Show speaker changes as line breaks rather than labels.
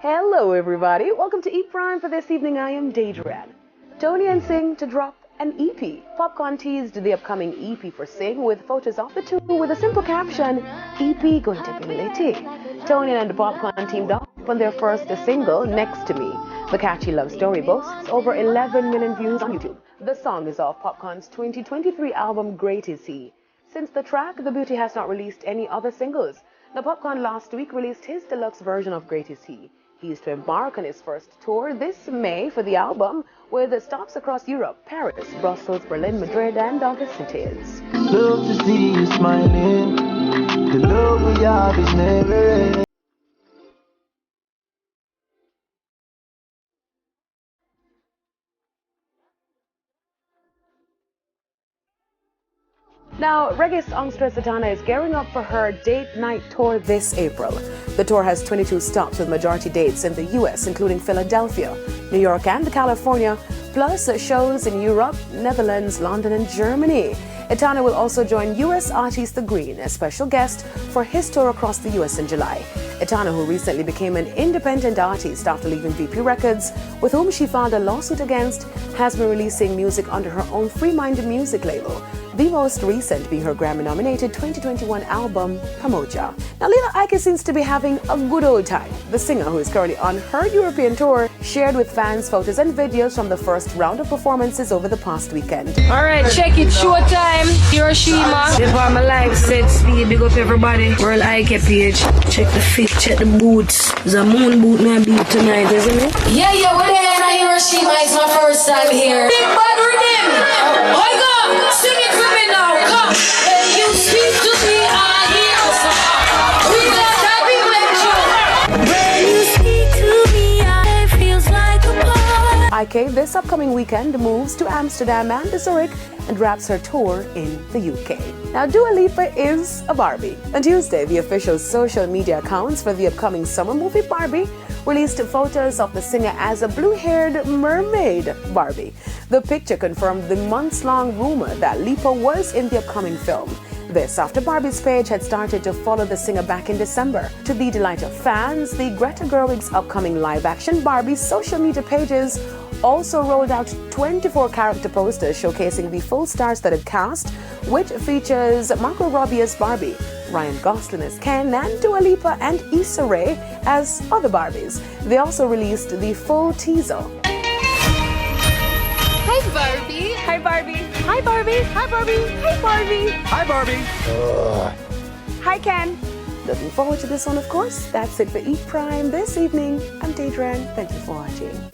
Hello everybody, welcome to Eat Prime for this evening. I am Toni-ann. Toni-ann Singh to drop an EP. Popcorn teased the upcoming EP for Singh with photos of the two with a simple caption, EP going to be litty. Toni-ann and the Popcorn teamed up on their first single, Next to Me. The catchy love story boasts over 11 million views on YouTube. The song is off Popcorn's 2023 album Great Is He. Since the track, the beauty has not released any other singles. Now, Popcorn last week released his deluxe version of Great Is He. He is to embark on his first tour this May for the album, with stops across Europe, Paris, Brussels, Berlin, Madrid, and other cities.
Love to see you smiling. The love we have is never ending.
Now, reggae songstress Etana is gearing up for her date night tour this April. The tour has 22 stops with majority dates in the US, including Philadelphia, New York, and California, plus shows in Europe, Netherlands, London, and Germany. Etana will also join US artist The Green, a special guest, for his tour across the US in July. Etana, who recently became an independent artist after leaving VP Records, with whom she filed a lawsuit against, has been releasing music under her own Free Minded music label. The most recent being her Grammy-nominated 2021 album, Pamoja. Now, Lila IKEA seems to be having a good old time. The singer, who is currently on her European tour, shared with fans photos and videos from the first round of performances over the past weekend.
Alright, check it. Showtime. Hiroshima. Before my life set speed, big up everybody. World IKEA page. Check the fit, check the boots. There's a moon boot me beat tonight, isn't it? Yeah, we're there in Hiroshima. It's my first time here. Big bad rhythm. Hold on. Sing it for me now. Come. When you speak to me, I hear a song. We got happy with you. When you speak to me, it feels like a part.
IKEA this upcoming weekend moves to Amsterdam and Zurich and wraps her tour in the UK. Now, Dua Lipa is a Barbie. On Tuesday, the official social media accounts for the upcoming summer movie Barbie released photos of the singer as a blue-haired mermaid Barbie. The picture confirmed the months-long rumor that Lipa was in the upcoming film. This after Barbie's page had started to follow the singer back in December. To the delight of fans, the Greta Gerwig's upcoming live-action Barbie social media pages also rolled out 24 character posters showcasing the full star-studded cast, which features Margot Robbie as Barbie, Ryan Gosling as Ken, and Dua Lipa and Issa Rae as other Barbies. They also released the full teaser.
Hi Barbie.
Hi Barbie. Hi Barbie. Hi Barbie. Hi Barbie.
Hi, Barbie.
Hi Ken. Looking forward to this one, of course. That's it for Eat Prime this evening. I'm Toni-ann. Thank you for watching.